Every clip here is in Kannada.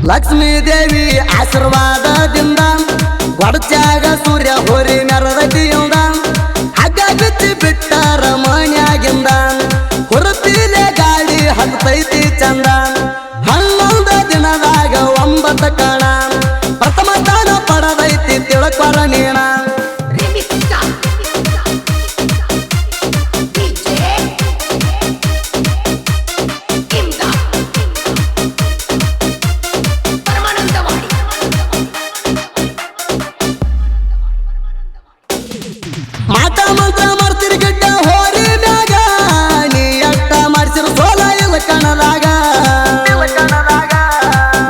ಲಕ್ಷ್ಮೀ ದೇವಿ ಆಶೀರ್ವಾದದಿಂದ ಗೊಡಚಾಗ ಸೂರ್ಯ ಹೋರಿ ಮೆರದತಿಯಿಂದ ಹಗ್ಗ ಬಿಚ್ಚಿ ಬಿಟ್ಟಾರ ಮನ್ಯಾಗಿಂದ ಹುರುಪಿಲೆ ಗಾಳಿ ಹತ್ತೈತಿ ಚಂದ 11 ದಿನದಾಗ 9 ಕಣ ಪ್ರಥಮ ಸ್ಥಾನ ಪಡದೈತಿ ತಿಳ್ಕೊರ ನೀಣ ಮಾಟ ಮಂತ್ರ ಮಾಡ್ತಿರಿ ಗಿಡ್ಡ ಹೋರಿ ಮ್ಯಾಗ ನೀ ಅಟ್ಟ ಮಾಡ್ಸಿರ ಸೋಲ ಇಲ್ಲ ಕಣದಾಗ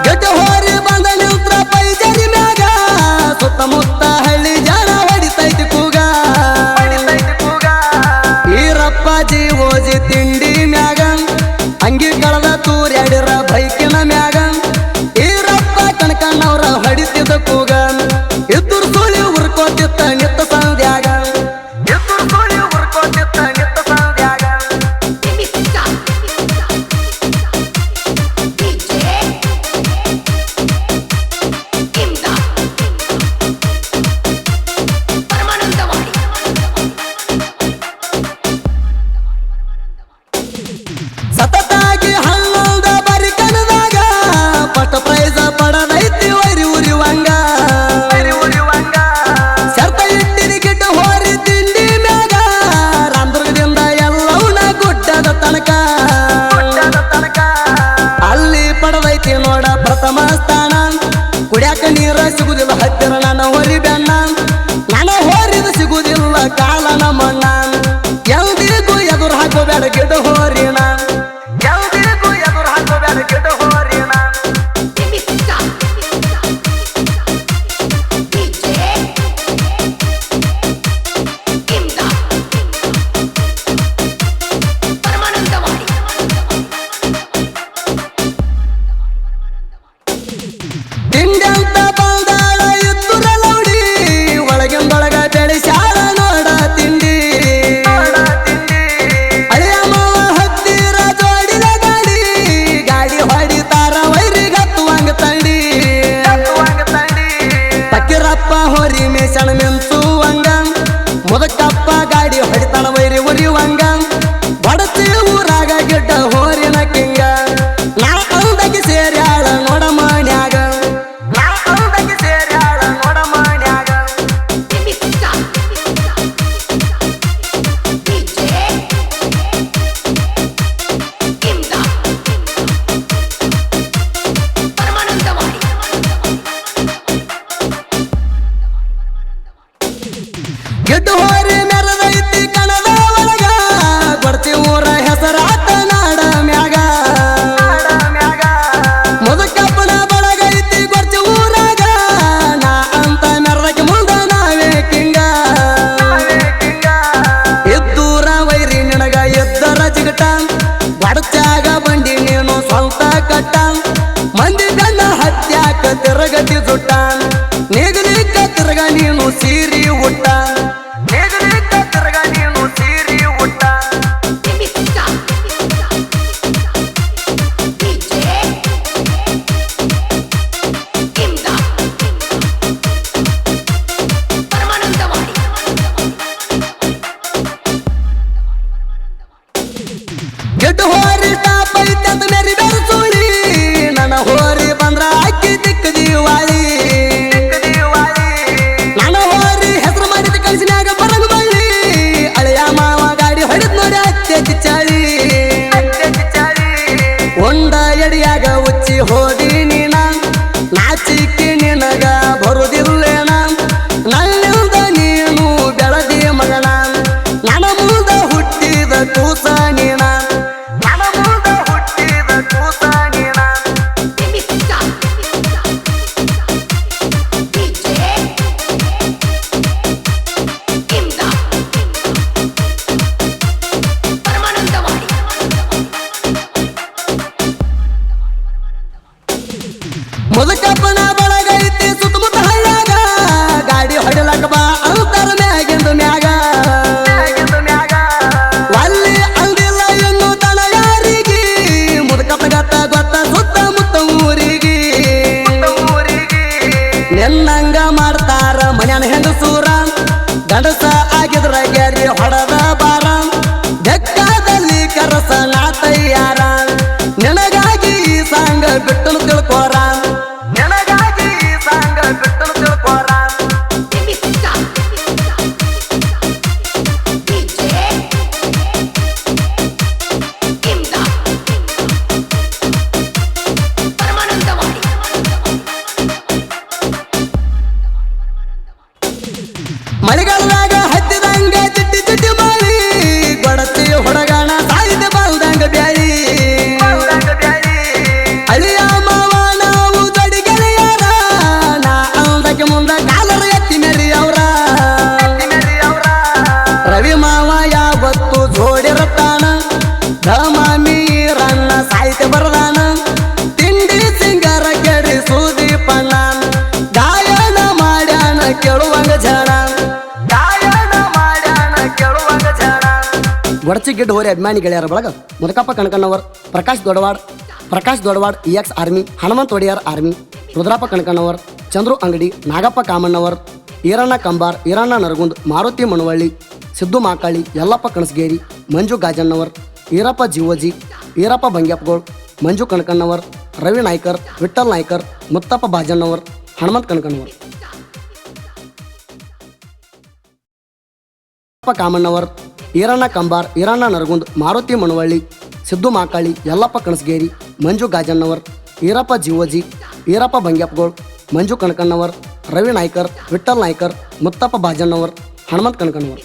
ಗಿಡ್ಡ ಹೋರಿ ಬಂದ ನಿಂತ್ರ ಪೈಜರಿ ಮ್ಯಾಗ ಸುತ್ತಮುತ್ತ ಹಳ್ಳಿ ಜನ ಹೊಡಿತೈತಿ ಕೂಗ ಈರಪ್ಪಾಜಿ ಓಜಿ ತಿಂಡಿ ಮ್ಯಾಗ ಅಂಗಿ ಕಳದ ತೂರ್ಯಾಡಿರ ಬೈಕಿನ ಮ್ಯಾಗ ಈರಪ್ಪ ಕಣಕಣ್ಣವ್ರ ಹೊಡಿತಿದ್ದ ಕೂಗ ಇದ್ದುರ್ ಸುಳಿ ಉರ್ಕೋತಿತ್ತ ನಿತ್ತ ಸಂಧ್ಯಾಗ ಸತತಾಗಿ 11 ಬರಿ ಕಣದಾಗ ಫಸ್ಟ್ ಪ್ರೈಸ್ ಪಡದೈತಿ ವೈರಿ ಉರಿವಂಗ ಶರ್ತ ಇಟ್ಟಿರಿ ಗಿಡ್ಡ ಹೋರಿ ತಿಂಡಿ ಮ್ಯಾಗ ರಾಮದುರ್ಗದಿಂದ ಎಲ್ಲವನ್ನ ಗುಡ್ಡದ ತನಕ ಅಲ್ಲಿ ಪಡದೈತಿ ನೋಡ ಪ್ರಥಮ ಸ್ಥಾನ ಕುಡ್ಯಾಕ ನೀರ ಸಿಗುದಿಲ್ಲ ಹತ್ತಿರ ನನ್ನ ಹೋರಿ ಬೆನ್ನ ನನ್ನ ಹೋರಿದ ಸಿಗುದಿಲ್ಲ ಕಾಲನ ಮಣ್ಣ ಎಲ್ದಿಗೂ ಎದುರು ಹಾಕೋಬೇಡ ಗಿಡ್ಡ ಹೋರಿನ ತಿಂಡಂತ ಬಂದಾಳ ಇದ್ದುರ ಲೌಡಿ ಒಳಗಿಂದೊಳಗ ಬೆಳೆಸ್ಯಾಳ ನೋಡ ತಿಂಡಿ ಅಳಿಯ ಮಾವ ಹತ್ತಿರ ಜೋಡಿದ ಗಾಡಿ ಹೊಡಿತಾರ ವೈರಿಗ ಹತ್ತುವಂಗ ತಂಡಿ ಪಕ್ಕಿರಪ್ಪ ಹೋರಿ ಮೇಸಣ ಮೆಂಚುವಂಗ ಮುದಕಪ್ಪ ಗಾಡಿ ಹೊಡಿತಾನ ವೈರಿ ಉರಿವಂಗ ಬಡತಿ ಊರಾಗ ಗಿಡ್ಡ ಹೋರಿನ ಕಿಂಗ ನಾ ಅಂದಕ್ಕೆ ಸೇರ್ಯಾಳ ನೋಡ ಮನ್ಯಾಗ ಗಿಡ್ಡ ಹೋರಿ ಮೆರದೈತಿ ಕಣದ ಒಳಗ ಬರ್ತಿ ಊರ ಹೆಸರಾತ ನಾಡ ಮ್ಯಾಗ ಮುದಕಪ್ಪನ ಬಳಗೈತಿ ಗೊರ್ತಿ ಊರಾಗ ನಾ ಅಂತ ಮೆರದಕ್ಕೆ ಮುಂದ ನಾವೇ ಕಿಂಗ ಇದ್ದೂರ ವೈರಿ ನಿನಗ ಎದ್ದರ ಜಿಗಟ ಬಡಚಾಗ ಬಂಡಿ ನೀನು ಸ್ವಂತ ಕಟ್ಟ ಮಂದಿ ಗಣ್ಣ ಹತ್ಯಾಕ ತಿರಗತಿ ಜುಟ್ಟ ನಿಗಲಿಕ್ಕ ತಿರ್ಗ ನೀನು ಸೀರಿ ಉಟ್ಟ ಗಿಡ್ಡ ಹೋರಿ ಟಾಪ್ ಐತೆ ಅಂತ ಮೇರಿ ಬೆರಸುಳಿ ನನ್ನ ಹೋರಿ ಬಂದ್ರ ಅಕ್ಕಿ ದಿಕ್ಕ ದಿವಾಳಿ ನನ್ನ ಹೋರಿ ಹೆಸರು ಮಾಡಿದ ಕನಸಿನಾಗ ಬರಂಗ ಬಳ್ಳಿ ಅಳೆಯ ಮಾವ ಗಾಡಿ ಹೊಡೆದ್ ನೋಡಿ ಅತ್ತೆಚ್ಚಿ ಚಾಳಿ ಒಂದ ಎಡಿಯಾಗ ಉಚ್ಚಿ ಹೋದಿ ನೀನ ನಾಚಿಕೆ ನಿನಗ ಬರುದಿಲ್ಲೇನ ನನ್ನಿಂದ ನೀನು ಬೆಳದಿ ಮಗನ ನನ್ನ ಮುಂದ ಹುಟ್ಟಿದ ಕೂಸ ನೀನ ಗಡಸ ಆಗಿದ್ರ ಗೆರಿ ಹೊಡದ ಬಾರ ಬೆಕ್ಕದಲ್ಲಿ ಕರಸ ನಾ ತಯ್ಯಾರ ನಿನಗಾಗಿ ಈ ಸಾಂಗ ಬಿಟ್ಟನು ತಿಳ್ಕೋರ ನಿನಗಾಗಿ ಈ ಸಾಂಗ ಬಿಟ್ಟನು ತಿಳ್ಕೋರ ಮಳೆಗಾಲದಾಗ ಹತ್ತಿದಂಗ ಚಿಟ್ಟಿ ಚಿಟ್ಟಿ ಮಾಡಿ ಗೊಡತಿ ಹೊಡಗಣ ಸಾಯ್ದ ಬಾಲ್ದಂಗ ಬ್ಯಾರಿ ಅಳಿಯ ಮಾವ ನಾವು ಜಡಿ ಗೆಳೆಯರ ನಾ ಅಂದಕ್ಕೆ ಮುಂದ ಕಾಲರ ಎತ್ತಿ ಮೇರಿ ಅವ್ರ ರವಿ ಮಾವ ಯಾವತ್ತು ಜೋಡಿರತ್ತಾನ ಧಮಾಮಿ ರನ್ನ ಸಾಹಿತ್ಯ ಬರದಾನ ತಿಂಡಿ ಸಿಂಗಾರ ಕೆಡಿ ಸುದೀಪಣ್ಣ ಗಾಯನ ಮಾಡ್ಯಾನ ಕೇಳುವಂಗ ಜನ ವಡಚಿ ಗಿಡ್ಡ ಹೋರಿ ಅಭಿಮಾನಿ ಗೆಳೆಯರ ಬಳಗ Mudakappa Kanakannavar Prakash Dodawad EX army Hanumantha Odeyar army Rudrappa Kanakannavar Chandru Angadi Nagappa ಕಾಮಣ್ಣವರ್ Iranna Kambar Iranna Nargund Maruti ಮಣವಳ್ಳಿ Siddu Makali Yallappa ಕಣಸ್ಗೇರಿ ಮಂಜು ಗಾಜಣ್ಣವರ್ ಈರಪ್ಪ ಜಿವೋಜಿ ಈರಪ್ಪ ಬಂಗ್ಯಪ್ಪಗೋಳ್ ಮಂಜು ಕಣಕಣ್ಣವರ್ ರವಿ ನಾಯ್ಕರ್ ವಿಠಲ್ ನಾಯ್ಕರ್ ಮುತ್ತಪ್ಪ ಬಾಜಣ್ಣವರ್ ಹನುಮಂತ ಕಣಕಣ್ಣವರ್ ಕಾಮಣ್ಣವರ್ ಈರಣ್ಣ ಕಂಬಾರ್ ಈರಣ್ಣ ನರಗುಂದ್ ಮಾರುತಿ ಮಣವಳ್ಳಿ ಸಿದ್ದು ಮಾಕಾಳಿ ಯಲ್ಲಪ್ಪ ಕಣಸ್ಗೇರಿ ಮಂಜು ಗಾಜಣ್ಣವರ್ ಈರಪ್ಪ ಜಿವೋಜಿ ಈರಪ್ಪ ಬಂಗ್ಯಪ್ಪಗೋಳ್ ಮಂಜು ಕಣಕಣ್ಣವರ್ ರವಿ ನಾಯ್ಕರ್ ವಿಠಲ್ ನಾಯ್ಕರ್ ಮುತ್ತಪ್ಪ ಬಾಜಣ್ಣವರ್ ಹನುಮಂತ ಕಣಕಣ್ಣವರ್